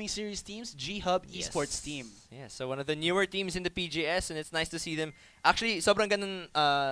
series teams, GHub eSports team. Yeah, so one of the newer teams in the PGS, and it's nice to see them. Actually, sobrang ganun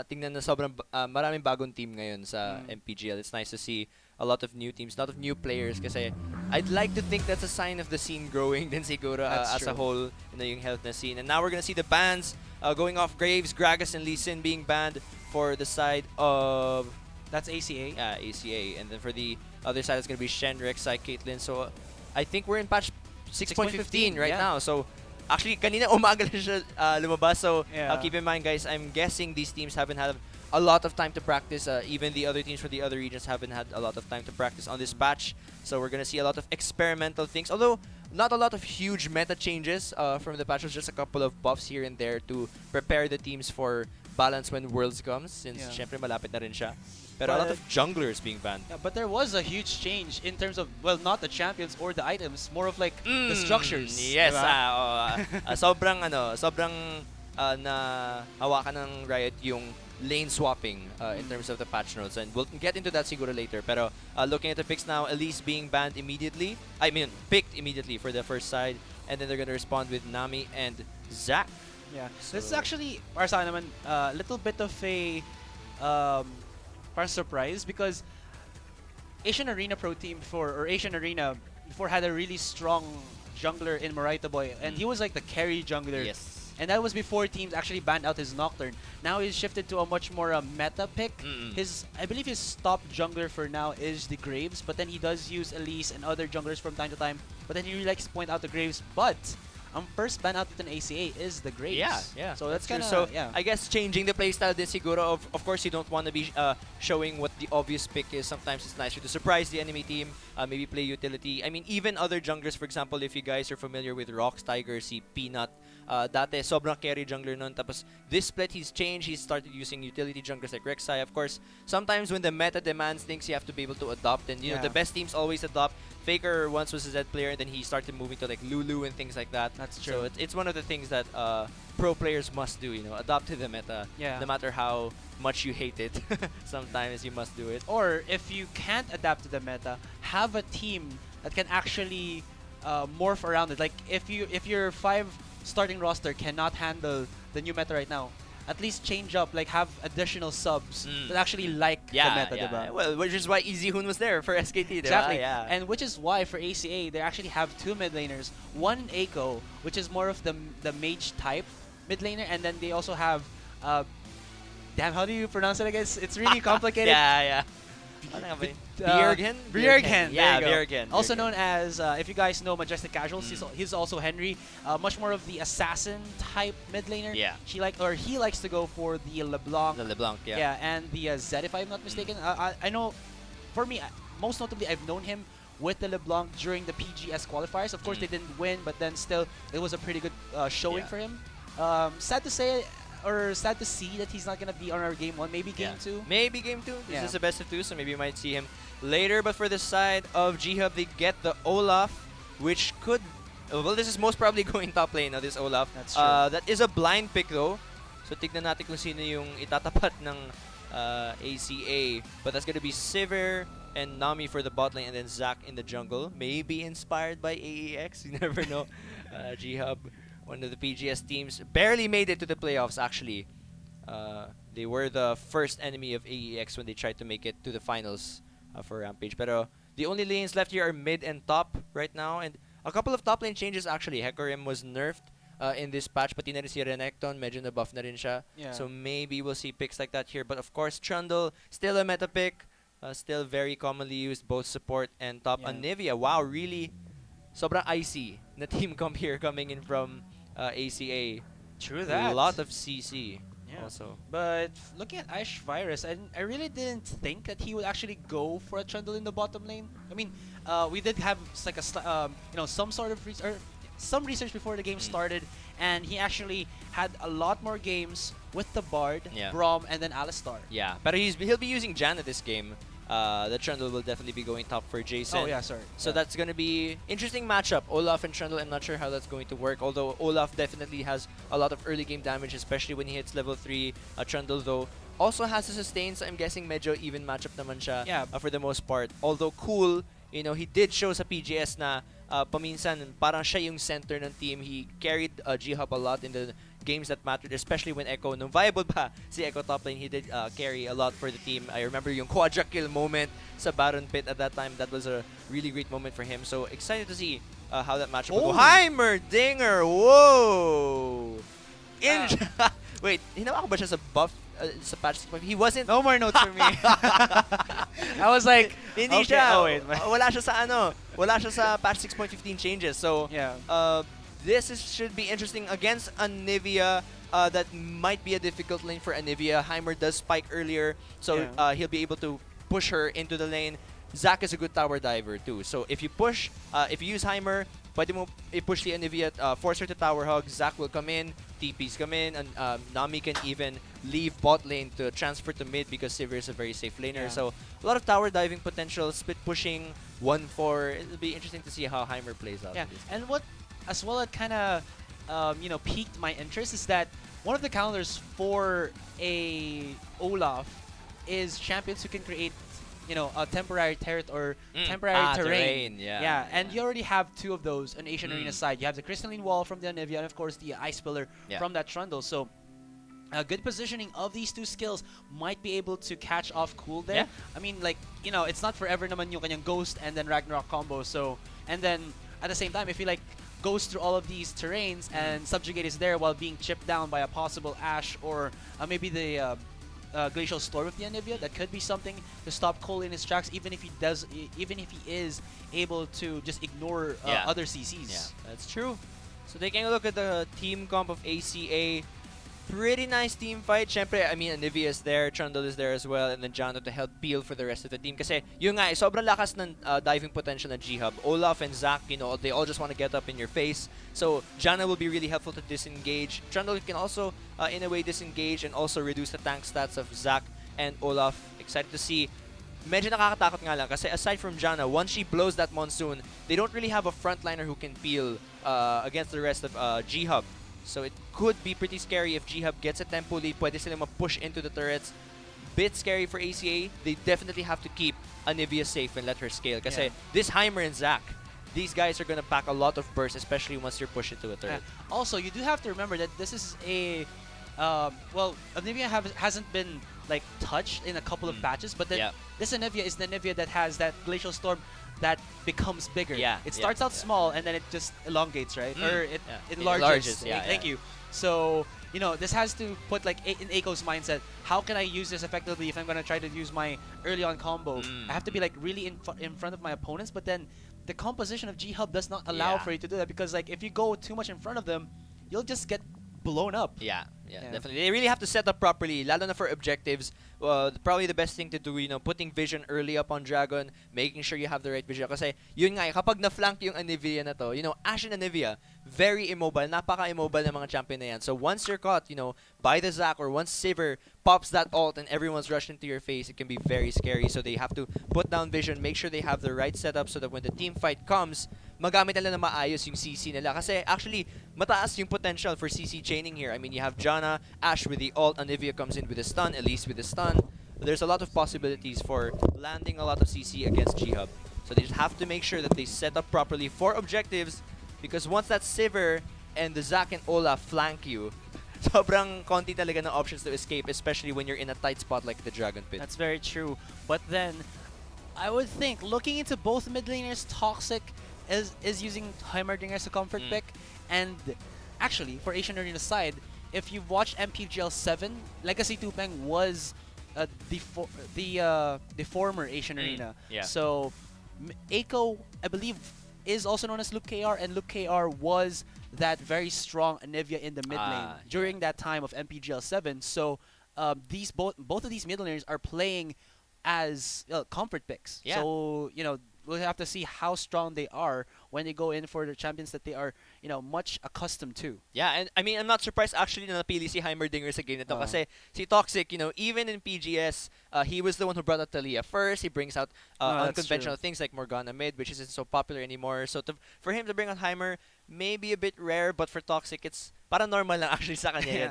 tingnan na sobrang maraming bagong team ngayon sa MPGL. It's nice to see a lot of new teams, a lot of new players kasi I'd like to think that's a sign of the scene growing din siguro as a whole, yung health na scene. And now we're gonna see the bans going off. Graves, Gragas, and Lee Sin being banned for the side of... That's ACA. Yeah, ACA. And then for the other side, it's gonna be Shen, Rek'Sai, Caitlyn. So I think we're in patch 6.15 right now. So actually, kanina umaga na siya lumabas. So keep in mind, guys, I'm guessing these teams haven't had a lot of time to practice. Even the other teams from the other regions haven't had a lot of time to practice on this patch. So we're gonna see a lot of experimental things. Although not a lot of huge meta changes from the patch. Just a couple of buffs here and there to prepare the teams for balance when Worlds comes. Since syempre malapit na rin siya. But a lot of junglers being banned. Yeah, but there was a huge change in terms of, well, not the champions or the items, more of like the structures. Yes, sobrang na hawakan ng Riot yung lane swapping in terms of the patch notes, and we'll get into that siguro later. Pero looking at the picks now, Elise being banned immediately. I mean, picked immediately for the first side, and then they're gonna respond with Nami and Zac. Yeah, so this is actually para sa akin naman a little bit of a parang surprise because Asian Arena Pro Team Asian Arena before had a really strong jungler in Morita Boy, and he was like the carry jungler. Yes. And that was before teams actually banned out his Nocturne. Now he's shifted to a much more meta pick. I believe his top jungler for now is the Graves, but then he does use Elise and other junglers from time to time. But then he really likes to point out the Graves. But first ban out in ACA is the Graves. Yeah. So that's kind of I guess changing the playstyle din siguro. Of course, you don't want to be showing what the obvious pick is. Sometimes it's nicer to surprise the enemy team. Maybe play utility. I mean, even other junglers, for example, if you guys are familiar with Rox, Tiger, si Peanut, dati sobrang carry jungler nun. Tapos this split, he's changed. He started using utility junglers like Rek'Sai. Of course, sometimes when the meta demands things, you have to be able to adopt. And you know, the best teams always adopt. Faker once was a Z player, and then he started moving to like Lulu and things like that. That's true. So it's one of the things that pro players must do. Adopt to the meta. Yeah. No matter how much you hate it, sometimes you must do it. Or if you can't adapt to the meta, have a team that can actually morph around it. Like if your 5 starting roster cannot handle the new meta right now, at least change up, like have additional subs that actually like the meta, diba? Well, which is why Easy Hoon was there for SKT, exactly. Yeah. And which is why for ACA they actually have 2 mid laners, one Echo, which is more of the mage type mid laner, and then they also have damn, how do you pronounce it again? It's really complicated. Yeah. Bjerghen. Yeah, Bjerghen. Also known as, if you guys know Majestic Casuals, he's also Henry. Much more of the assassin type mid laner. Yeah. He likes to go for the LeBlanc. The LeBlanc, yeah. Yeah, and the Zed, if I'm not mistaken. I know, for me, most notably, I've known him with the LeBlanc during the PGS qualifiers. Of course, they didn't win, but then still, it was a pretty good showing for him. Sad to say, or sad to see that he's not going to be on our Game 1, maybe Game 2. Maybe Game 2. This is the best of 2, so maybe you might see him later. But for the side of GHub, they get the Olaf, which could... Well, this is most probably going top lane, this Olaf. That's true. That is a blind pick, though. So tignan natin kung sino yung itatapat ng ACA. But that's going to be Sivir and Nami for the bot lane, and then Zac in the jungle. Maybe inspired by AEX. You never know. GHub, one of the PGS teams, barely made it to the playoffs, actually. They were the first enemy of AEX when they tried to make it to the finals for Rampage. But the only lanes left here are mid and top right now. And a couple of top lane changes, actually. Hecarim was nerfed in this patch. Pati na rin si Renekton, medyo na-buff na rin siya. Yeah. So maybe we'll see picks like that here. But of course, Trundle, still a meta pick. Still very commonly used, both support and top. Yeah. Anivia, wow, really sobrang icy na team comp here coming in from ACA. True that. A lot of CC. Yeah. Also. But looking at Ash Virus, I really didn't think that he would actually go for a Trundle in the bottom lane. I mean, we did have like some sort of some research before the game started, and he actually had a lot more games with the Bard, Braum, and then Alistar. Yeah, but he'll be using Janna this game. The Trundle will definitely be going top for Jason. Oh yeah, sorry. So that's going to be interesting matchup. Olaf and Trundle, I'm not sure how that's going to work. Although Olaf definitely has a lot of early game damage, especially when he hits level 3. Trundle though also has to sustain, so I'm guessing medyo even matchup naman siya for the most part. Although cool, he did show sa PGS na paminsan parang siya yung center ng team. He carried GHub a lot in the games that mattered, especially when Echo, nung viable pa si Echo top lane, he did carry a lot for the team. I remember yung quadra kill moment sa Baron Pit at that time. That was a really great moment for him. So excited to see how that matchup will go. Heimerdinger! Whoa! Wait, hinawa ko ba siya sa buff sa patch 6.5? He wasn't. No more notes for me. I was like, hindi okay, siya. oh, wait. Wala siya sa wala siya sa patch 6.15 changes. So, Yeah. should be interesting against Anivia. That might be a difficult lane for Anivia. Heimer does spike earlier, so he'll be able to push her into the lane. Zac is a good tower diver too. So if you push, if you use Heimer, pwede mo i-push the Anivia, force her to tower hug. Zac will come in, TPs come in, and Nami can even leave bot lane to transfer to mid because Sivir is a very safe laner. Yeah. So a lot of tower diving potential, split pushing, 1-4. It'll be interesting to see how Heimer plays out. Yeah, and what as well it kind of piqued my interest is that one of the counters for a Olaf is champions who can create a temporary turret or temporary terrain. Yeah, and you already have two of those on Asian Arena side. You have the Crystalline Wall from the Anivia and of course the Ice Pillar from that Trundle. So a good positioning of these two skills might be able to catch off cool there. I mean, like, it's not forever naman yung kanyang Ghost and then Ragnarok combo. So, and then at the same time, if he like goes through all of these terrains and Subjugate is there while being chipped down by a possible Ashe or maybe the Glacial Storm of the Anivia, that could be something to stop Cole in his tracks, even if he is able to just ignore other CCs. Yeah, that's true. So taking a look at the team comp of ACA, pretty nice team fight. Syempre, I mean, Anivia is there, Trundle is there as well, and then Jano to help peel for the rest of the team. Kasi yun nga, sobrang lakas ng diving potential ng GHub. Olaf and Zac, they all just want to get up in your face. So Jana will be really helpful to disengage. Trundle can also, in a way, disengage and also reduce the tank stats of Zac and Olaf. Excited to see. Medyo nakakatakot nga lang kasi aside from Jana, once she blows that monsoon, they don't really have a frontliner who can peel against the rest of GHub. So it could be pretty scary if GHub gets a tempo lead. Pwede sila ma-push into the turrets. Bit scary for ACA. They definitely have to keep Anivia safe and let her scale. Kasi this Heimer and Zac, these guys are going to pack a lot of burst, especially once you're pushed into a turret. Also, you do have to remember that this is a... Anivia hasn't been like touched in a couple of patches, but then this Anivia is the Anivia that has that Glacial Storm that becomes bigger. It starts out small and then it just elongates, right? Or it enlarges. Thank you. So, this has to put like in Aiko's mindset, how can I use this effectively if I'm going to try to use my early on combo? I have to be like really in front of my opponents, but then the composition of GHub does not allow for you to do that because like if you go too much in front of them, you'll just get blown up. Yeah, definitely. They really have to set up properly, lalo na for objectives. Probably the best thing to do, putting vision early up on Dragon, making sure you have the right vision. Kasi yun nga, kapag na-flank yung Anivia na to, Ashe and Anivia, very immobile, napaka-immobile ng mga champion na yan. So once you're caught, by the Zac or once Sivir pops that ult and everyone's rushed into your face, it can be very scary. So they have to put down vision, make sure they have the right setup so that when the team fight comes, magamit nila na maayos yung CC nila. Kasi actually, mataas yung potential for CC chaining here. I mean, you have Janna, Ashe with the ult, Anivia comes in with a stun, Elise with a stun. There's a lot of possibilities for landing a lot of CC against GHub. So they just have to make sure that they set up properly for objectives because once that Sivir and the Zac and Olaf flank you, sobrang konti talaga ng options to escape, especially when you're in a tight spot like the Dragon Pit. That's very true. But then, I would think, looking into both mid laners, Toxic is using Heimerdinger as a comfort pick. And actually, for Asian Arena side, if you've watched MPGL 7, Legacy Tupeng was the former Asian Arena. So Aiko, I believe, is also known as Luke KR, and Luke KR was that very strong Anivia in the mid lane during that time of MPGL 7. So both of these mid laners are playing as comfort picks. So we'll have to see how strong they are when they go in for the champions that they are, much accustomed to. Yeah, and I mean, I'm not surprised actually na napili si Heimerdinger sa game nito kasi si Toxic, even in PGS, he was the one who brought out Talia first. He brings out unconventional things like Morgana mid, which isn't so popular anymore. So for him to bring out Heimer, maybe a bit rare, but for Toxic, it's parang normal lang actually sa kanya.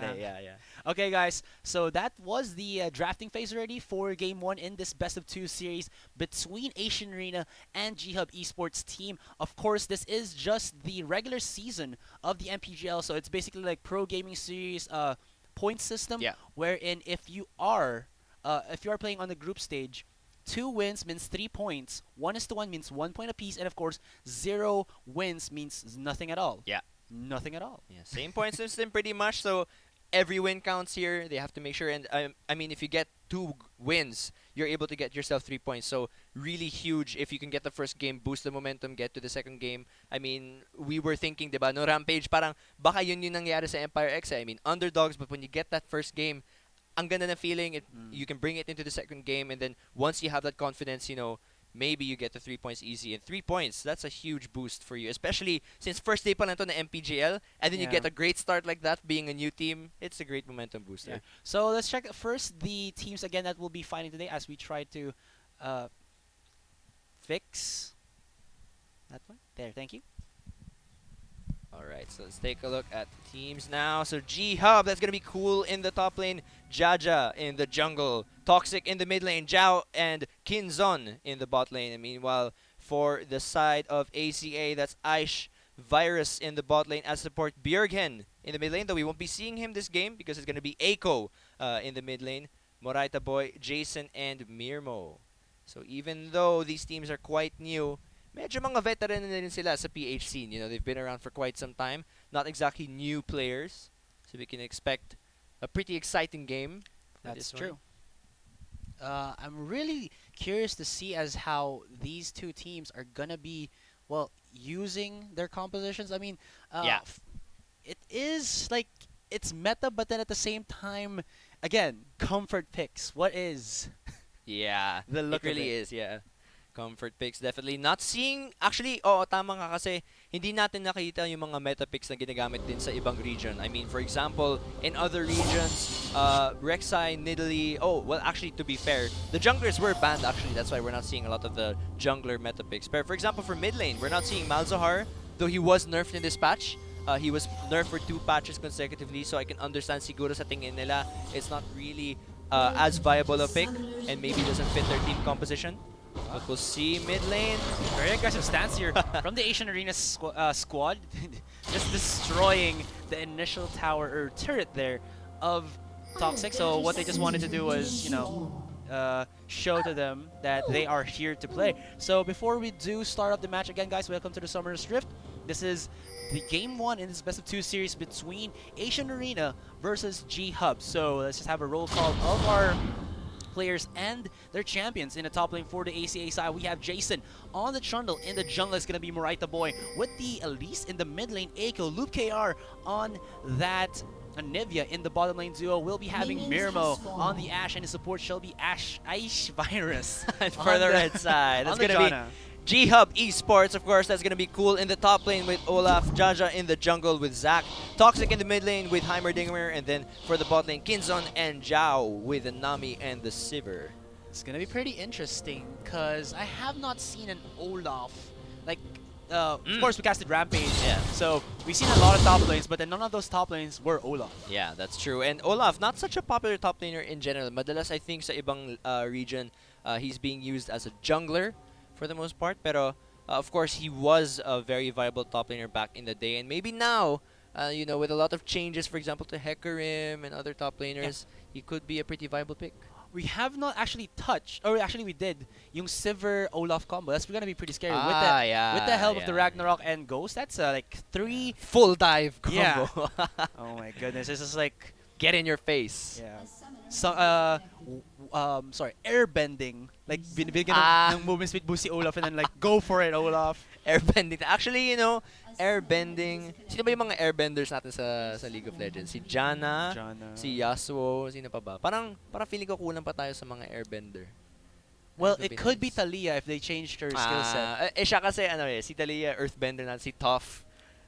Okay, guys, so that was the drafting phase already for Game 1 in this Best of 2 series between Asian Arena and GHub Esports team. Of course, course, this is just the regular season of the MPGL, so it's basically like pro gaming series point system, Yeah. wherein if you are playing on the group stage, 2 wins means 3 points, 1:1 means 1 point apiece, and of course 0 wins means nothing at all. Yeah. Nothing at all. Yeah, same point system pretty much. So every win counts here. They have to make sure. And I mean, if you get 2 wins, you're able to get yourself 3 points. So really huge if you can get the first game, boost the momentum, get to the second game. I mean, we were thinking, diba, no Rampage, parang baka yun yung nangyari sa Empire X. I mean, underdogs, but when you get that first game, ang ganda na feeling. You can bring it into the second game, and then once you have that confidence, you know, maybe you get the 3 points easy. And 3 points, that's a huge boost for you. Especially since first day pa lang to na MPGL, and then you get a great start like that, being a new team. It's a great momentum booster. Yeah. So let's check first the teams again that will be fighting today as we try to fix that one. There, thank you. Alright, so let's take a look at the teams now. So GHub, that's going to be cool in the top lane. Jaja in the jungle. Toxic in the mid lane. Zhao and Kinzon in the bot lane. And meanwhile, for the side of ACA, that's Aish Virus in the bot lane as support. Bjerghen in the mid lane, though we won't be seeing him this game because it's going to be Eiko in the mid lane. Moraita Boy, Jason, and Mirmo. So even though these teams are quite new, medyo mga veteran na rin sila sa PH scene. You know, they've been around for quite some time. Not exactly new players. So we can expect a pretty exciting game. That's true. I'm really curious to see as how these two teams are gonna be, well, using their compositions. I mean, it is like it's meta, but then at the same time, again, comfort picks. What is? Yeah, the look it really of it. is. Yeah. Comfort picks, definitely. Not seeing, actually, tama nga kasi hindi natin nakita yung mga meta picks na ginagamit din sa ibang region. I mean, for example, in other regions, Rek'Sai, Nidalee, well, actually, to be fair, the junglers were banned, actually. That's why we're not seeing a lot of the jungler meta picks. But for example, for mid lane, we're not seeing Malzahar, though he was nerfed in this patch. He was nerfed for 2 patches consecutively, so I can understand siguro sa tingin nila, it's not really as viable a pick, and maybe doesn't fit their team composition. But we'll see mid lane. Very aggressive stance here from the Asian Arena squad. Just destroying the initial tower or turret there of Toxic. So what they just wanted to do was, you know, show to them that they are here to play. So before we do start up the match again, guys, welcome to the Summer's Rift. This is the game 1 in this best of 2 series between Asian Arena versus GHub. So let's just have a roll call of our players and their champions. In the top lane for the ACA side, we have Jason on the trundle. In the jungle is going to be Moraita Boy with the Elise. In the mid lane, Eiko. Loop KR on that Anivia. In the bottom lane duo, we'll be having Mirmo on the Ashe, and his support shall be Aish Virus. For the red side, that's going to be GHub eSports, of course. That's going to be cool in the top lane with Olaf. Jaja in the jungle with Zach. Toxic in the mid lane with Heimerdinger. And then for the bot lane, Kinzon and Zhao with the Nami and the Sivir. It's going to be pretty interesting because I have not seen an Olaf. Like, of course, we casted Rampage. Yeah. So we've seen a lot of top lanes, but then none of those top lanes were Olaf. Yeah, that's true. And Olaf, not such a popular top laner in general. Madalas, I think, sa ibang region, he's being used as a jungler for the most part. Pero, of course, he was a very viable top laner back in the day. And maybe now, you know, with a lot of changes, for example, to Hecarim and other top laners, he could be a pretty viable pick. We have not actually touched, or actually we did, yung Sivir Olaf combo. That's going to be pretty scary. With the help of the Ragnarok and Ghost, that's like 3 full dive combo. Yeah. Oh my goodness, this is like get in your face. Yeah. So, sorry, airbending. Like, binibigyan ng movement speed boost si Olaf and then like, go for it, Olaf. Airbending. Actually, you know, airbending. Sino ba yung mga airbenders natin sa League of Legends? Si Janna, si Yasuo, sino pa ba? Parang feeling ko kulang pa tayo sa mga airbender. Well, it could be Talia if they changed her skill set. Siya kasi, si Talia, earthbender na, si Toph.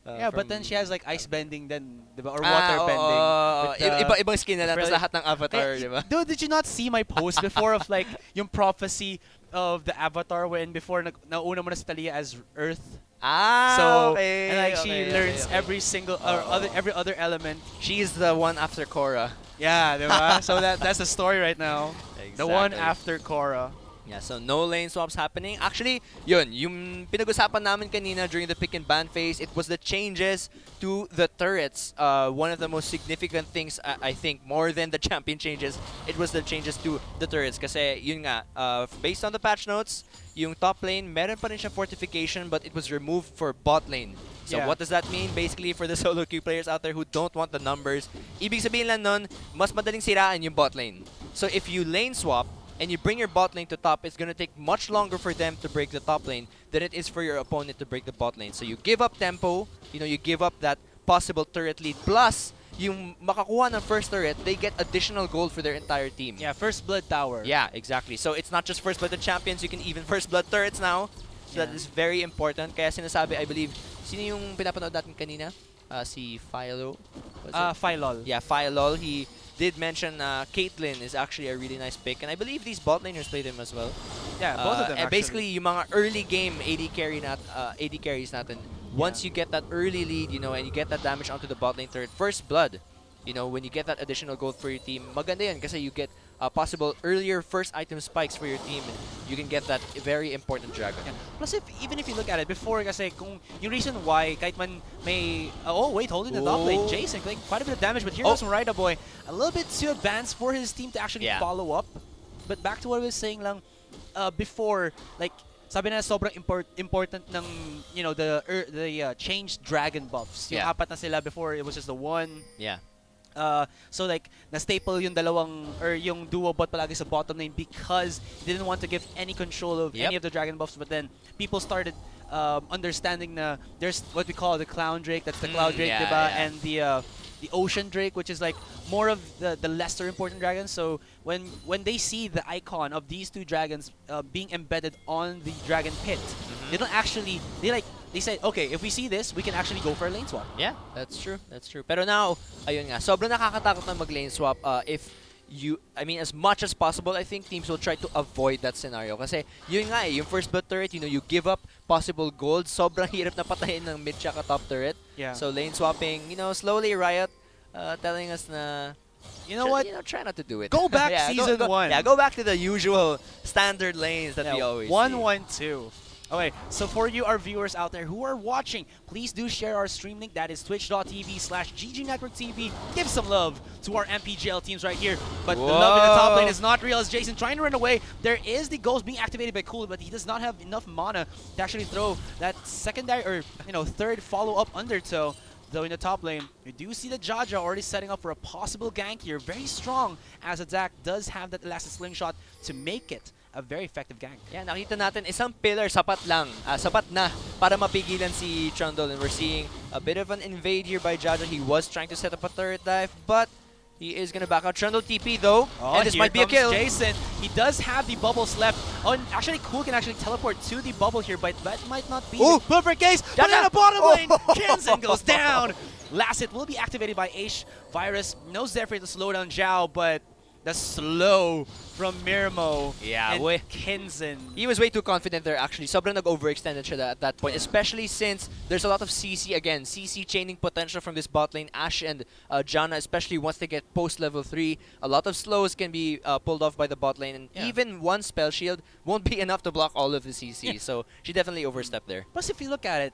Yeah, but then she has like ice bending then, diba? Or water bending. Ibang skin na lang, tapos lahat ng avatar, diba? Dude, did you not see my post before of like yung prophecy of the avatar when before nauna mo na si Talia as Earth? So, okay. And like she learns every single every other element. She's the one after Korra. Yeah, diba? So that's the story right now. Exactly. The one after Korra. Yeah, so no lane swaps happening. Actually, yun, yung pinag-usapan namin kanina during the pick and ban phase, it was the changes to the turrets. One of the most significant things, I think, more than the champion changes, it was the changes to the turrets. Kasi yun nga, based on the patch notes, yung top lane, meron pa rin siya fortification, but it was removed for bot lane. So what does that mean? Basically, for the solo queue players out there who don't want the numbers, ibig sabihin lang nun, mas madaling siraan yung bot lane. So if you lane swap, and you bring your bot lane to top, it's going to take much longer for them to break the top lane than it is for your opponent to break the bot lane. So you give up tempo, you give up that possible turret lead, plus yung makakuha ng first turret, they get additional gold for their entire team. Yeah, first blood tower. Yeah, exactly. So it's not just first blood champions, you can even first blood turrets now. So that is very important. Kaya sinasabi, I believe, sino yung pinapanood natin kanina? Si Philo? Philol. Yeah, Philol. He did mention Caitlyn is actually a really nice pick, and I believe these bot laners played him as well. Yeah, both of them. And basically, yung mga early game AD carries natin. Once you get that early lead, and you get that damage onto the bot lane turret, first blood, when you get that additional gold for your team, maganda yan kasi you get possible earlier first item spikes for your team, and you can get that very important dragon. Yeah. Plus, even if you look at it before, kasi kung yung reason why kahit man may holding the top lane, Jason like quite a bit of damage, but here goes Morida Boy, a little bit too advanced for his team to actually follow up. But back to what I was saying lang before, like sabi na sobrang important ng the changed dragon buffs. Yung apat na sila before, it was just the one. Yeah. So like na-staple yung dalawang or yung duo bot palagi sa bottom lane because he didn't want to give any control of any of the dragon buffs, but then people started understanding na there's what we call the clown drake, that's the cloud drake, diba? And the ocean drake, which is like more of the lesser important dragons. So when they see the icon of these two dragons being embedded on the dragon pit, they don't actually they say, okay, if we see this, we can actually go for a lane swap. Yeah, that's true. That's true. Pero now, ayun nga, sobrang nakakatakot na mag-lane swap as much as possible, I think teams will try to avoid that scenario. Kasi yun nga yung first blood turret, you give up possible gold. Sobrang hirap na patayin ng mid tsaka top turret. Yeah. So lane swapping, slowly Riot telling us na, try not to do it. Go back season 1. Yeah, go back to the usual standard lanes that we always see. 1-1-2. Okay, so for you, our viewers out there who are watching, please do share our stream link. That is twitch.tv/GGNetworkTV. Give some love to our MPGL teams right here. But the love in the top lane is not real as Jason trying to run away. There is the ghost being activated by Cool, but he does not have enough mana to actually throw that secondary or third follow-up undertow. Though in the top lane, you do see the Jaja already setting up for a possible gank here. Very strong as Zac does have that elastic slingshot to make it a very effective gank. Yeah, nakita natin isang pillar sapat na para mapigilan si Trundle, and we're seeing a bit of an invade here by Jaja. He was trying to set up a turret dive, but he is gonna back out. Trundle TP though, and this might be a kill. Jason, he does have the bubbles left. Oh, and actually Cool can actually teleport to the bubble here, but that might not be the perfect case. But in the bottom lane, Kenzen goes down. Last hit will be activated by Ace Virus. No Zephyr to slow down Zhao, but the slow from Mirmo and Kenzen. He was way too confident there actually. Sobrang nag-overextended siya at that point, especially since there's a lot of CC again. CC chaining potential from this bot lane. Ashe and Janna, especially once they get post level 3, a lot of slows can be pulled off by the bot lane, and even one spell shield won't be enough to block all of the CC. So she definitely overstepped there. Plus, if you look at it,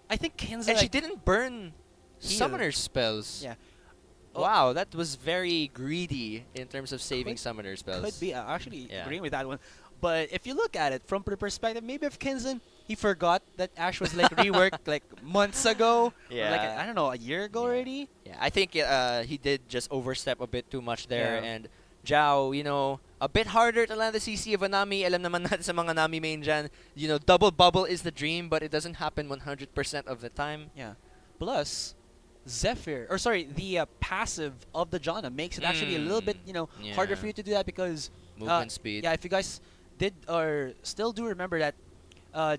I think Kenzen... And she didn't burn summoner spells. Yeah. Wow, that was very greedy in terms of saving summoner spells. Could be. Actually agreeing with that one. But if you look at it from the perspective, maybe if Kenzen, he forgot that Ashe was like reworked like months ago. Yeah. Or like, I don't know, a year ago already. Yeah, I think he did just overstep a bit too much there. And Zhao, a bit harder to land the CC of a Nami. Alam naman natin sa mga Nami main dyan, double bubble is the dream, but it doesn't happen 100% of the time. Yeah. Plus, Zephyr, or sorry, the passive of the Janna makes it actually a little bit, harder for you to do that because movement speed. Yeah, if you guys did or still do remember that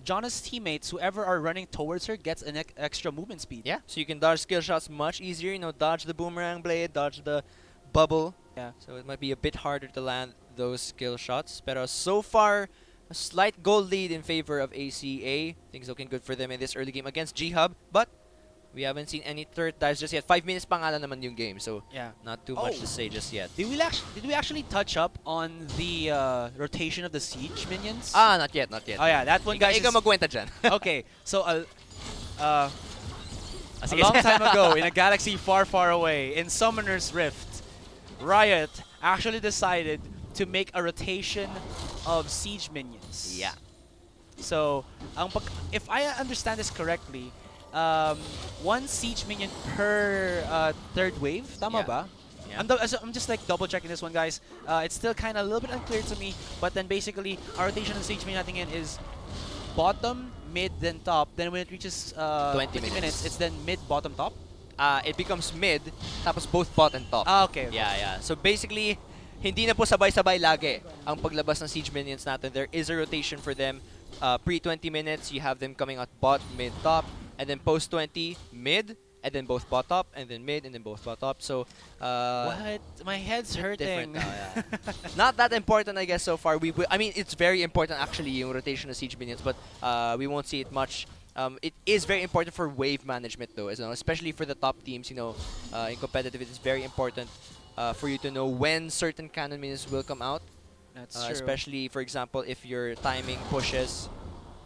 Janna's teammates, whoever are running towards her, gets an extra movement speed. Yeah, so you can dodge skill shots much easier. Dodge the boomerang blade, dodge the bubble. Yeah. So it might be a bit harder to land those skill shots. But so far, a slight goal lead in favor of ACA. Things looking good for them in this early game against GHub, but We haven't seen any turret dives just yet. 5 minutes pa nga lang naman yung game, so Yeah. not too much to say just yet. Did we actually touch up on the rotation of the siege minions? Not yet, not yet. Oh yeah, that one, guys. Ikaw magkwenta dyan. Okay, so a long time ago, in a galaxy far, far away, in Summoner's Rift, Riot actually decided to make a rotation of siege minions. Yeah. So, if I understand this correctly, one siege minion per third wave, tama Yeah. ba? Yeah. I'm just like double checking this one, guys. It's still kind of a little bit unclear to me, but then basically our rotation of siege minion natin is bottom, mid, then top. Then when it reaches 20 minutes, it's then mid, bottom, top. It becomes mid, tapos both bot and top. Okay. Yeah. So basically, hindi na po sabay-sabay lagi ang paglabas ng siege minions natin. There is a rotation for them. Pre-20 minutes, you have them coming out bot, mid, top. And then post-20, mid. And then both bot top, and then mid, and then both bot top. So, What? My head's hurting. different now, yeah. Not that important, I guess, so far. I mean, it's very important, actually, yung rotation of siege minions, but we won't see it much. It is very important for wave management, though, especially for the top teams. In competitive, it is very important for you to know when certain cannon minions will come out. That's true. Especially, for example, if your timing pushes.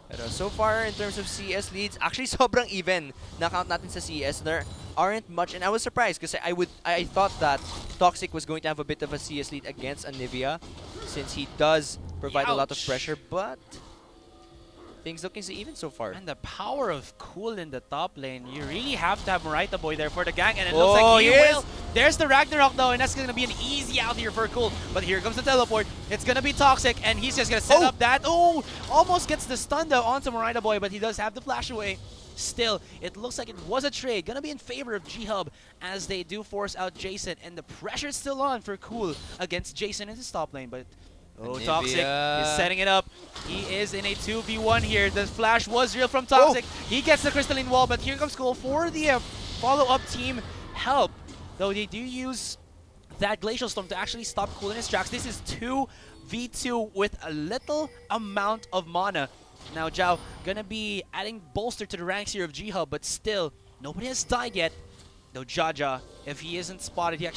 Pero so far, in terms of CS leads, actually sobrang even na count natin sa CS. There aren't much, and I was surprised because I thought that Toxic was going to have a bit of a CS lead against Anivia since he does provide a lot of Ouch. pressure, but things looking so even so far. And the power of Cool in the top lane. You really have to have Marita Boy there for the gang, and it looks like he yes! will. There's the Ragnarok though, and that's going to be an easy out here for Cool. But here comes the teleport. It's going to be Toxic, and he's just going to set up that. Oh, almost gets the stun though onto Marita Boy, but he does have the flash away. Still, it looks like it was a trade. Gonna be in favor of GHub as they do force out Jason, and the pressure's still on for Cool against Jason in his top lane, but Anivia. Toxic is setting it up. He is in a 2v1 here. The flash was real from Toxic. He gets the crystalline wall, but here comes Cool for the follow-up team help. Though they do use that Glacial Storm to actually stop Cool in his tracks. This is 2v2 with a little amount of mana. Now Zhao gonna be adding bolster to the ranks here of GHub, but still, nobody has died yet. Though Jaja, if he isn't spotted, he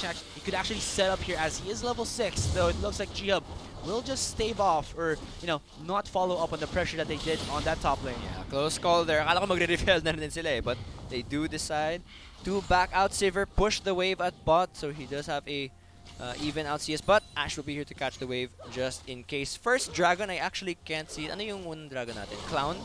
could actually set up here as he is level 6, though it looks like GHub will just stave off or, not follow up on the pressure that they did on that top lane. Yeah, close call there. Akala ko magre-refill na rin sila but they do decide to back out Sivir, push the wave at bot, so he does have a even out CS, but Ash will be here to catch the wave just in case. First dragon, I actually can't see. Ano yung unang dragon natin? Clown?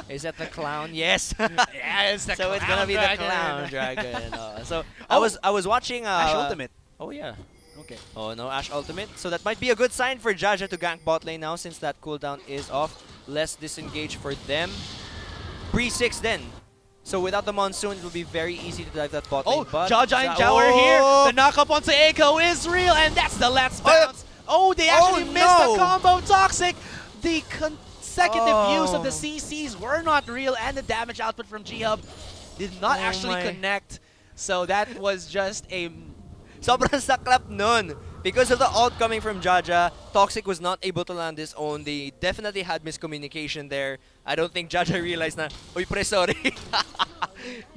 Is that the clown? Yes. Yes, the so it's clown gonna be dragon. the clown dragon. So I was watching Ash Ultimate. Oh yeah. Okay. Oh no, Ash Ultimate. So that might be a good sign for Jaja to gank bot lane now since that cooldown is off. Less disengage for them. Pre-6 then. So without the Monsoon, it will be very easy to dive that bot lane. But Jaja and Zhao are here. The knock-up onto Echo is real, and that's the last bounce. Oh, they actually missed the combo. Toxic. The consecutive use of the CCs were not real, and the damage output from GHub did not actually connect. So that was just a... Sobrang saklap nun. Because of the ult coming from Jaja, Toxic was not able to land his own. They definitely had miscommunication there. I don't think Jaja realized na, uy pre, sorry.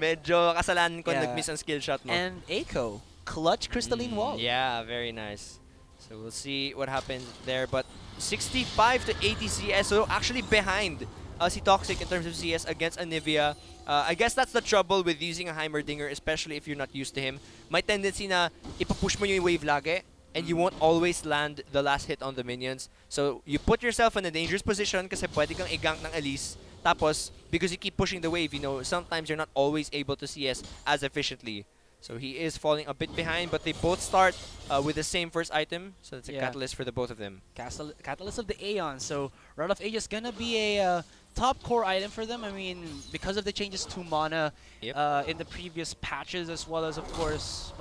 Medyo kasalanan ko nag-miss ang skill shot mo. And Echo, clutch crystalline wall. Yeah, very nice. So we'll see what happens there. But 65 to 80 CS, so actually behind si Toxic in terms of CS against Anivia. I guess that's the trouble with using a Heimerdinger, especially if you're not used to him. May tendency na ipapush mo yung wave lagi, and you won't always land the last hit on the minions. So you put yourself in a dangerous position kasi pwede kang i-gank ng Elise. Tapos, because you keep pushing the wave, sometimes you're not always able to CS as efficiently. So he is falling a bit behind, but they both start with the same first item. So that's a catalyst for the both of them. Catalyst of the Aeon. So Rod of Ages gonna be a top core item for them. I mean, because of the changes to mana in the previous patches, as well as, of course,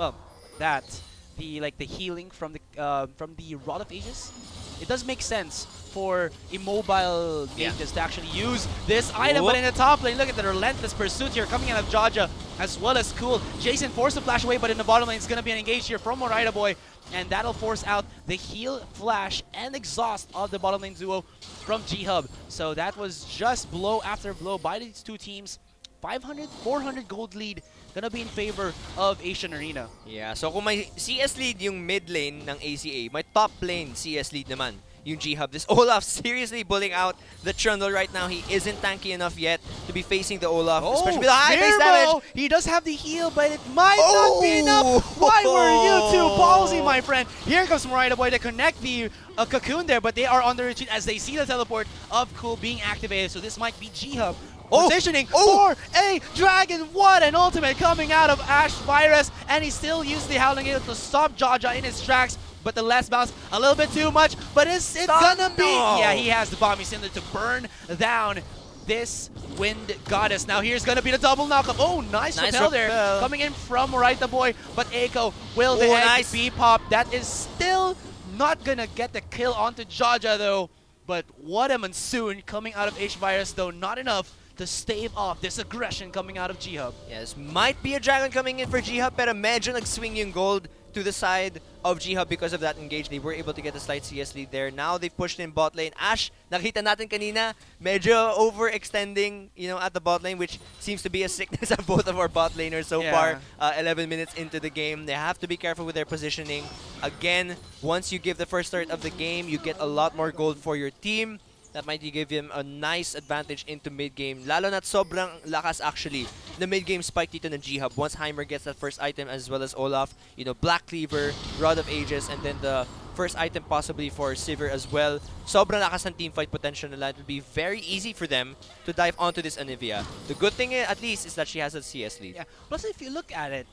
the healing from the Rod of Ages. It does make sense for immobile mages to actually use this item, but in the top lane, look at the relentless pursuit here coming out of Jaja, as well as Cool. Jason forced to flash away, but in the bottom lane, it's going to be an engage here from Morita Boy, and that'll force out the heal, flash, and exhaust of the bottom lane duo from GHub. So that was just blow after blow by these two teams. 500, 400 gold lead gonna be in favor of Asian Arena. Yeah, so kung may CS lead yung mid lane ng ACA, may top lane CS lead naman yung GHub. This Olaf seriously bullying out the Trundle right now. He isn't tanky enough yet to be facing the Olaf, especially with the high base damage. He does have the heal, but it might not be enough. Why were you too ballsy, my friend? Here comes Marita Boy to connect the cocoon there, but they are on the retreat as they see the teleport of Cool being activated. So this might be GHub positioning for a dragon. What an ultimate coming out of Ash Virus, and he still used the Howling Gale to stop Jaja in his tracks. But the last bounce a little bit too much. But is it gonna be? Yeah, he has the Bomb Cinder to burn down this Wind Goddess. Now here's gonna be the double knockup. Oh, nice repel there coming in from Marita Boy. But Eiko will the egg be popped. That is still not gonna get the kill onto Jaja though. But what a monsoon coming out of H-Virus though. Not enough to stave off this aggression coming out of GHub. Yes, might be a dragon coming in for GHub, pero medyo nag-swing yung gold to the side of GHub because of that engage. They were able to get a slight CS lead there. Now they've pushed in bot lane. Ash, nakita natin kanina, medyo overextending, at the bot lane, which seems to be a sickness of both of our bot laners so far. 11 minutes into the game. They have to be careful with their positioning. Again, once you give the first start of the game, you get a lot more gold for your team. That might give him a nice advantage into mid-game. Lalo na't sobrang lakas actually the mid-game spike dito ng GHub. Once Heimer gets that first item as well as Olaf, Black Cleaver, Rod of Ages, and then the first item possibly for Sivir as well. Sobrang lakas ng teamfight potential nila. It will be very easy for them to dive onto this Anivia. The good thing at least is that she has a CS lead. Yeah. Plus if you look at it,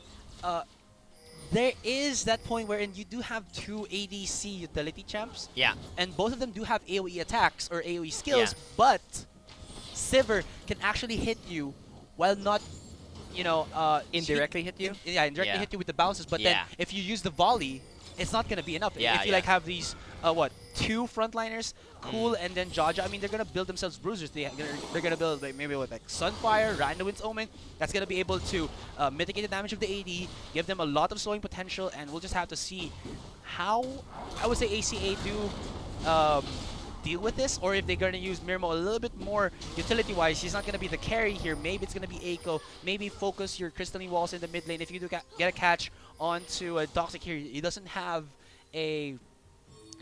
there is that point wherein you do have two ADC utility champs. Yeah. And both of them do have AoE attacks or AoE skills, but Sivir can actually hit you while not, indirectly hit you? Indirectly hit you with the bounces, but then if you use the volley, it's not going to be enough. Yeah, if you have these, two frontliners, Cool and then Jaja, I mean, they're going to build themselves bruisers. They're going to build maybe with Sunfire, Randowind's Omen. That's going to be able to mitigate the damage of the AD, give them a lot of slowing potential, and we'll just have to see how, I would say, ACA do deal with this, or if they're going to use Mirmo a little bit more utility-wise. He's not going to be the carry here. Maybe it's going to be Eiko. Maybe focus your crystalline walls in the mid lane. If you do get a catch onto a Toxic here, he doesn't have a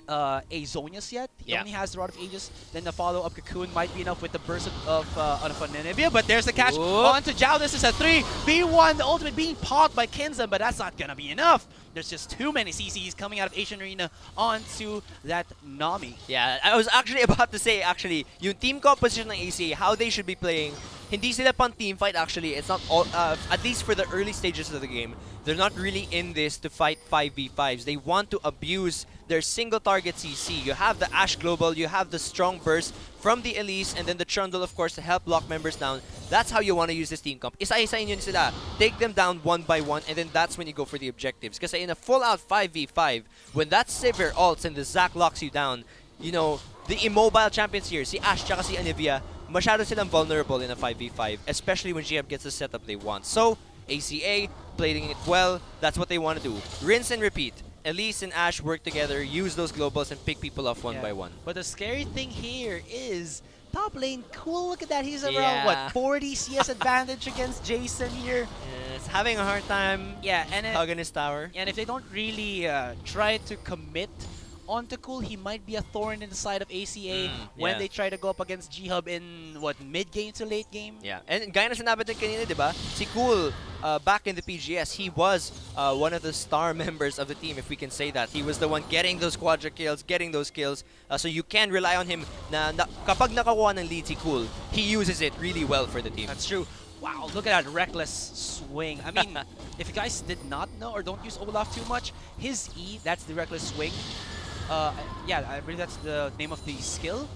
Zonius yet. He only has the Rod of Ages. Then the follow-up Cocoon might be enough with the burst of Anivia. But there's the catch onto Zhao. This is a 3v1. The ultimate being popped by Kinza, but that's not going to be enough. There's just too many CCs coming out of Asian Arena onto that Nami. Yeah, I was actually about to say, yung team composition ng ACA, how they should be playing, hindi sila pang team fight actually. It's not all, at least for the early stages of the game, they're not really in this to fight 5v5s. They want to abuse their single target CC. You have the Ash Global, you have the strong burst from the Elise, and then the Trundle, of course, to help lock members down. That's how you want to use this team comp. Isa-isain yun sila. Take them down one by one, and then that's when you go for the objectives. Kasi in a full-out 5v5, when that Sivir ults and the Zac locks you down, the immobile champions here, si Ash tsaka si Anivia, masyado silang vulnerable in a 5v5, especially when GHub gets the setup they want. So, ACA, playing it well, that's what they want to do. Rinse and repeat. Elise and Ash work together, use those globals, and pick people off one by one. But the scary thing here is top lane Cool. Look at that. He's around, 40 CS advantage against Jason here. It's having a hard time hugging his tower. And if they don't really try to commit onto Cool, he might be a thorn in the side of ACA when they try to go up against GHub in, mid-game to late game? Yeah, and gaya na sinabi din kanina, di ba? Si Cool, back in the PGS, he was one of the star members of the team, if we can say that. He was the one getting those quadra kills, getting those kills. So you can rely on him na kapag nakakuha ng lead si Cool, he uses it really well for the team. That's true. Wow, look at that reckless swing. I mean, if you guys did not know or don't use Olaf too much, his E, that's the reckless swing. I believe that's the name of the skill,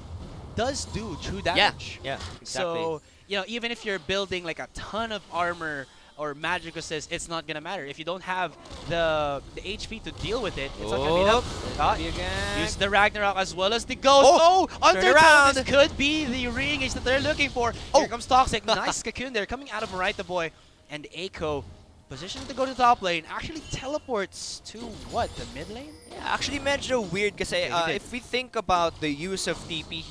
does do true damage. Yeah, exactly. So, even if you're building like a ton of armor or magic resist, it's not gonna matter. If you don't have the HP to deal with it, it's not gonna be enough. Use the Ragnarok as well as the Ghost. Undertow! This could be the re-engage that they're looking for. Here comes Toxic. Nice cocoon there coming out of Marita Boy. And Eiko positioning to go to top lane, actually teleports to what, the mid lane? Yeah, actually medyo weird kasi Yeah, he did. if we think about the use of TP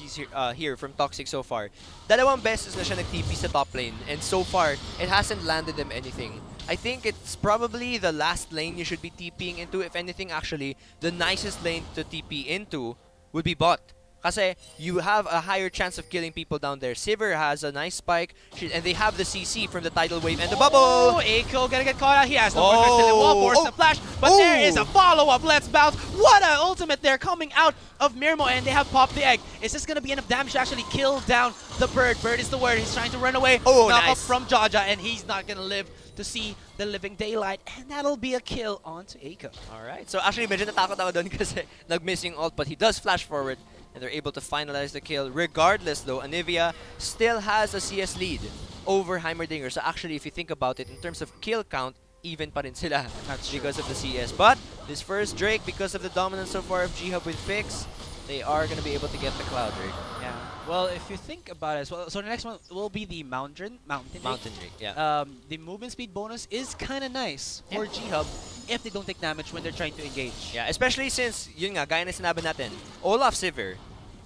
here from Toxic so far, dalawang beses na siya nag-TP sa top lane and so far, it hasn't landed them anything. I think it's probably the last lane you should be TPing into. If anything, actually, the nicest lane to TP into would be bot. Kasi you have a higher chance of killing people down there. Sivir has a nice spike, and they have the CC from the tidal wave and the bubble. Eiko gonna get caught out. He has no more still in wall, force the flash, but there is a follow-up. Let's bounce. What an ultimate there coming out of Mirmo, and they have popped the egg. Is this gonna be enough damage to actually kill down the bird? Bird is the word. He's trying to run away. Knock up from Jaja, and he's not gonna live to see the living daylight, and that'll be a kill onto Eiko. Alright, so actually medyo natakot ako doon kasi nag-missing ult, but he does flash forward. And they're able to finalize the kill. Regardless though, Anivia still has a CS lead over Heimerdinger. So actually, if you think about it, in terms of kill count, even pa rin sila because of the CS. But this first Drake, because of the dominance so far of GHub with picks, they are going to be able to get the Cloud Drake. Yeah. Well, if you think about it, so the next one will be the Mountain Drake, yeah. The movement speed bonus is kind of nice for GHub if they don't take damage when they're trying to engage. Yeah, especially since, yun nga, gaya na sinabi natin, Olaf Sivir,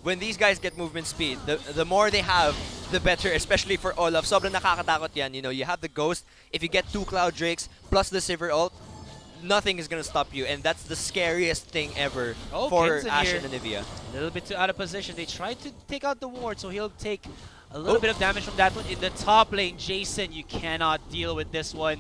when these guys get movement speed, the more they have, the better, especially for Olaf. Sobrang nakakatakot yan. You know, you have the Ghost. If you get 2 Cloud Drakes plus the Sivir ult, nothing is going to stop you. And that's the scariest thing ever for Acion and Anivia. A little bit too out of position. They tried to take out the ward, so he'll take a little bit of damage from that one. In the top lane, Jason, you cannot deal with this one.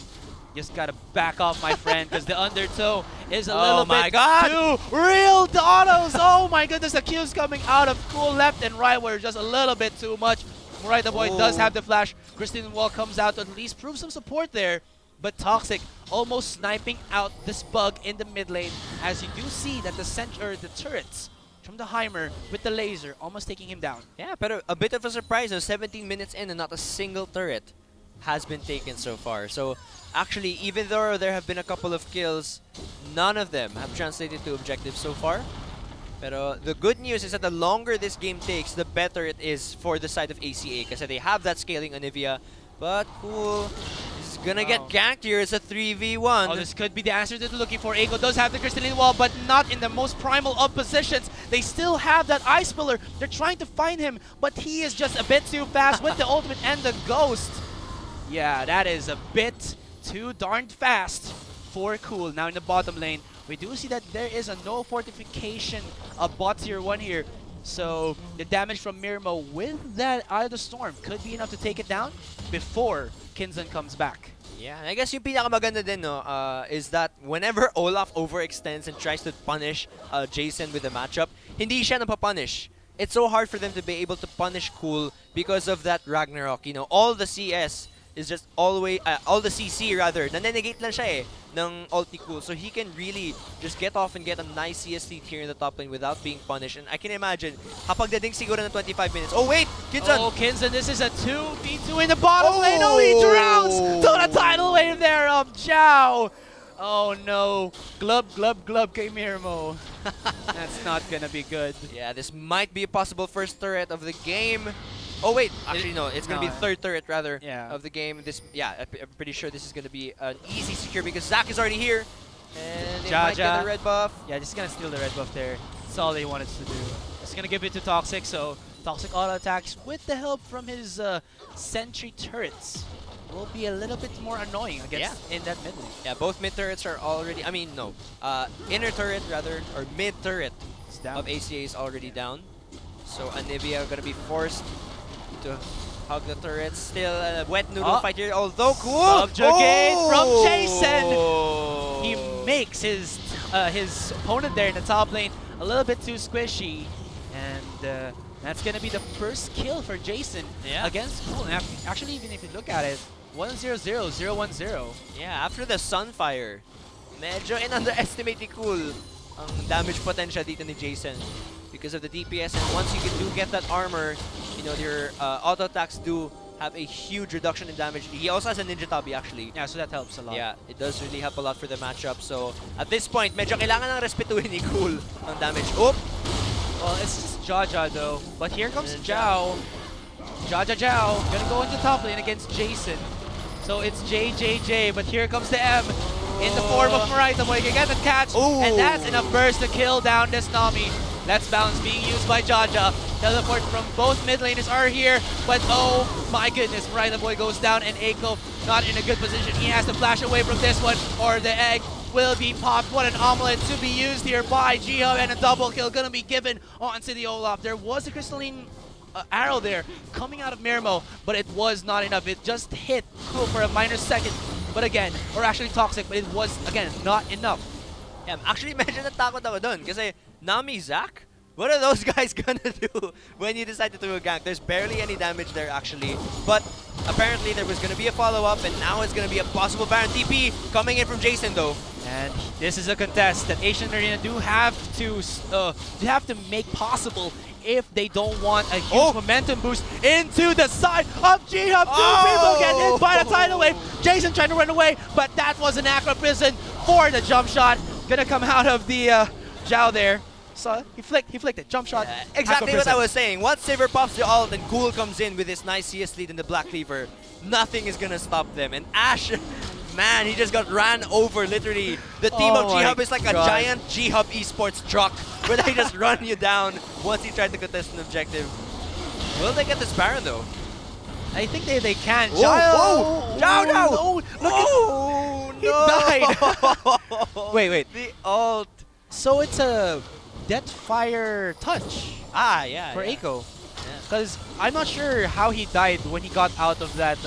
Just gotta back off, my friend, because the undertow is a little bit too real. The autos, oh my goodness, the Q's coming out of cool left and right were just a little bit too much. Right, the boy does have the flash. Christian Wall comes out to at least prove some support there. But Toxic almost sniping out this bug in the mid lane, as you do see that the turrets from the Heimer with the laser almost taking him down. Yeah, but a bit of a surprise. 17 minutes in and not a single turret has been taken so far. So actually, even though there have been a couple of kills, none of them have translated to objectives so far. But the good news is that the longer this game takes, the better it is for the side of ACA, because they have that scaling Anivia. But cool, this is gonna get ganked here. It's a 3v1. Oh, this could be the answer that they're looking for. Eiko does have the crystalline wall, but not in the most primal of positions. They still have that ice pillar. They're trying to find him, but he is just a bit too fast with the ultimate and the ghost. Yeah, that is a bit too darned fast for Cool. Now in the bottom lane, we do see that there is a no fortification of bot tier 1 here. So the damage from Mirmo with that Eye of the Storm could be enough to take it down before Kinzon comes back. Yeah, and I guess yung pinakamaganda din, no, is that whenever Olaf overextends and tries to punish Jason with the matchup, hindi siya napapunish. It's so hard for them to be able to punish Cool because of that Ragnarok. You know, all the CS is just all the CC rather, nanenegate lang siya ng ulti Cool. So he can really just get off and get a nice CS lead here in the top lane without being punished. And I can imagine, kapag dading siguro ng 25 minutes. Oh wait, Kinzon! Oh, Kinzon, this is a 2v2 in the bottom lane. Oh, he drowns to the tidal wave there of Zhao. Oh no, glub kay Mirmo. That's not gonna be good. Yeah, this might be a possible first turret of the game. Oh wait, actually no, it's gonna be third turret rather of the game. I'm pretty sure this is gonna be an easy secure because Zac is already here, and they might get the red buff. Yeah, just gonna steal the red buff there. That's all they wanted to do. Just gonna give it to Toxic, so Toxic auto attacks with the help from his sentry turrets will be a little bit more annoying against in that mid lane. Yeah, both mid turrets are already. I mean, no, inner turret rather, or mid turret of ACA is already down. So Anivia are gonna be forced to hug the turrets. Still a wet noodle fight here, although cool! Subjugate from Jason! He makes his opponent there in the top lane a little bit too squishy. And that's going to be the first kill for Jason against Cool. And actually, even if you look at it, 1-0-0, 0-1-0. Yeah, after the Sunfire, medyo in-underestimate ni Cool ang damage potential dito ni Jason because of the DPS, and once you do get that armor, you know, your auto attacks do have a huge reduction in damage. He also has a Ninja Tabi actually. Yeah, so that helps a lot. Yeah, it does really help a lot for the matchup. So at this point, medyo kailangan ng respetuhin ni Cool ang damage. Oh! Well, it's just Jaja though. But here comes Zhao. Jaja Zhao gonna go into top lane against Jason. So it's JJJ, but here comes the M in the form of Marita Boy. Can get the catch, and that's enough burst to kill down this Nami. Let's Bounce being used by Jaja. Teleport from both mid laners are here, but oh my goodness, Marita Boy goes down, and Eiko not in a good position. He has to flash away from this one, or the egg will be popped. What an omelet to be used here by GHub, and a double kill gonna be given onto the Olaf. There was a crystalline arrow there coming out of Mirmo, but it was not enough. It just hit Cool for a minor second, but again, or actually Toxic, but it was, again, not enough. Yeah, actually, medyo natakot ako dun kasi Nami, Zac, what are those guys gonna do when you decide to do a gank? There's barely any damage there, actually, but apparently there was gonna be a follow-up, and now it's gonna be a possible Baron TP coming in from Jason, though. And this is a contest that Asian Arena do have to make possible if they don't want a huge momentum boost into the side of GHub. Two people get hit by the tidal wave. Jason trying to run away, but that was an acro prison for the jump shot. Gonna come out of the Zhao there. So he flicked it. Jump shot. Exactly what I was saying. Once Saver pops the ult and Cool comes in with his nice CS lead in the Black Cleaver, nothing is gonna stop them. And Ash, man, he just got ran over, literally. The team of GHub is like a giant GHub eSports truck where they just run you down once he tried to contest an objective. Will they get this Baron, though? I think they can. Zhao! No! Oh, He died! Wait. The ult. So it's a Deathfire touch Yeah. for Eiko. Yeah. Because I'm not sure how he died when he got out of that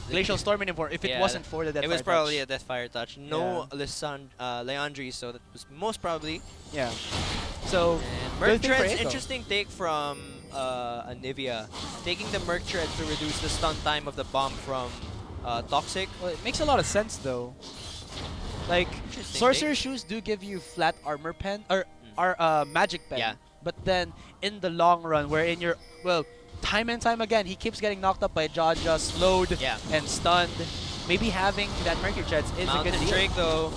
Glacial Storm Uniform, if it wasn't for the Deathfire touch. It was probably a Deathfire touch. No Leandri, so that was most probably. Yeah. So, Merc Tread's interesting take from Anivia. Taking the Merc Tread to reduce the stun time of the bomb from Toxic. Well, it makes a lot of sense, though. Like, Sorcerer Shoes do give you flat armor pen, or magic pen. Yeah. But then, in the long run, wherein you're, well, time and time again, he keeps getting knocked up by Jaja, slowed and stunned. Maybe having that Mercury Treads is a good deal. Drake, though.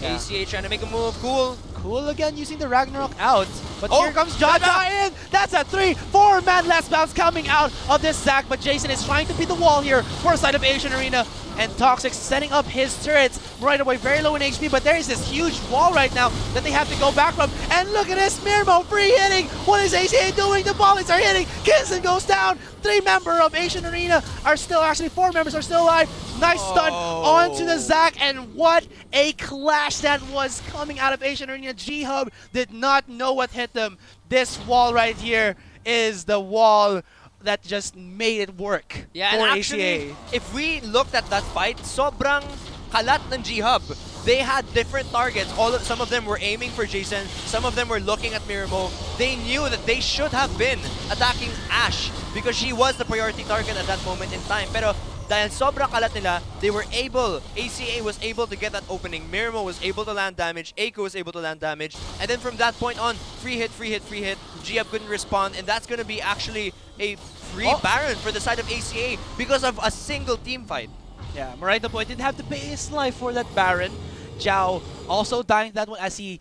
Yeah. ACA trying to make a move. Cool Again using the Ragnarok out. But here comes Jaja in. That's a 3-4-man last bounce coming out of this Zac. But Jason is trying to beat the wall here for side of Asian Arena. And Toxic setting up his turrets right away, very low in HP. But there is this huge wall right now that they have to go back from. And look at this, Mirmo free hitting. What is ACA doing? The volleys are hitting. Kinson goes down. 3 members of Asian Arena are still, actually 4 members are still alive. Nice stun onto the Zac, and what a clash that was coming out of Asian Arena. GHub did not know what hit them. This wall right here is the wall that just made it work for and actually, ACA. If we looked at that fight, sobrang kalat ng GHub. They had different targets. Some of them were aiming for Jason. Some of them were looking at Mirmo. They knew that they should have been attacking Ash because she was the priority target at that moment in time. Pero dahil sobrang kalat nila, they were able, ACA was able to get that opening. Mirmo was able to land damage. Eiko was able to land damage. And then from that point on, free hit. GHub couldn't respond. And that's going to be actually a free Baron for the side of ACA because of a single team fight. Yeah, Marita Boy did have to pay his life for that Baron. Zhao also dying that one as he,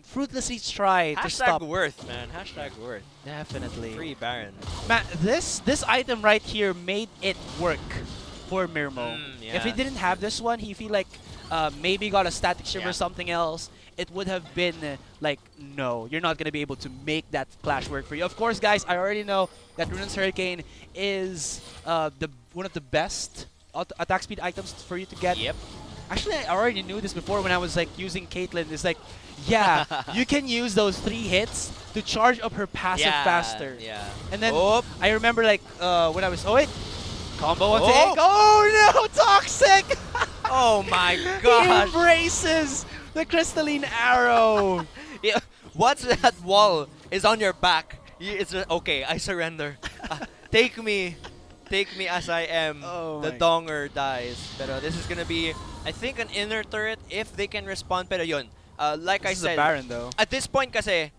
fruitlessly tried to stop. Worth, man. #worth. Definitely. Free Baron. Man, this item right here made it work for Mirmo. If he didn't have this one, he feel like maybe got a static shiver or something else. It would have been like, no, you're not going to be able to make that clash work for you. Of course, guys, I already know that Runan's Hurricane is one of the best attack speed items for you to get. Yep. Actually, I already knew this before when I was like using Caitlyn. It's like, yeah, you can use those 3 hits to charge up her passive faster. Yeah. And then I remember like when I was combo onto Eiko. Oh no, Toxic! Oh my god. He embraces the crystalline arrow. Yeah. Once that wall is on your back, it's okay, I surrender. Take me as I am. The donger dies. Pero this is gonna be, I think, an inner turret if they can respond. Pero yun, like I said, Baron, though. At this point kasi,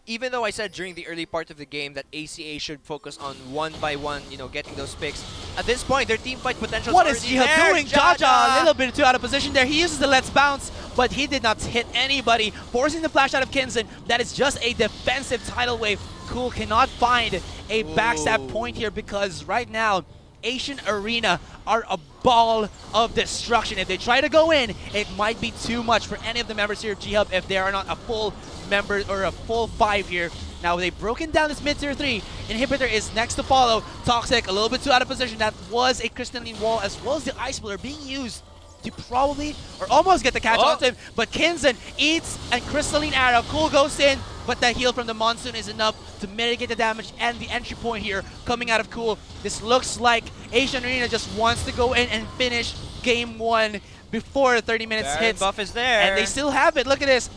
even though I said during the early part of the game that ACA should focus on one by one, getting those picks, at this point, their team fight potential What is is GHub doing? Jaja a little bit too out of position there. He uses the Let's Bounce, but he did not hit anybody, forcing the flash out of Kinson. That is just a defensive tidal wave. Cool cannot find a backstab point here because right now, Acion Arena are a ball of destruction. If they try to go in, it might be too much for any of the members here of GHub if they are not a full member or a full 5 here. Now they've broken down this mid-tier 3. Inhibitor is next to follow. Toxic, a little bit too out of position. That was a crystalline wall as well as the ice pillar being used to probably or almost get the catch onto him. But Kinzen eats and crystalline arrow. Cool goes in, but the heal from the monsoon is enough to mitigate the damage and the entry point here coming out of Cool. This looks like Acion Arena just wants to go in and finish game 1 before 30 minutes Baron hits. buff is there. And they still have it. Look at this.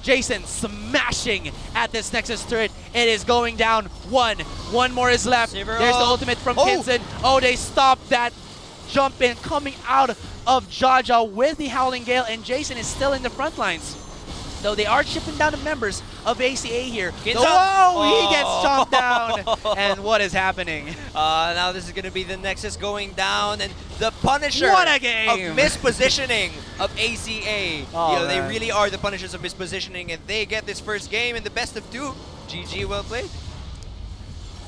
Jason smashing at this Nexus turret. It is going down 1. 1 more is left. Sivir There's the ult. ultimate from Kinzen. Oh, they stopped that jump in coming out of Jaja with the Howling Gale, and Jason is still in the front lines. Though they are chipping down the members of ACA here. Whoa, he gets chomped down. And what is happening? Now this is going to be the Nexus going down, and the Punisher What a game! of mispositioning of ACA. Oh, they man. really are the Punishers of mispositioning, and they get this first game in the best of 2. GG, well played.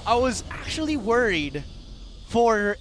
I was actually worried for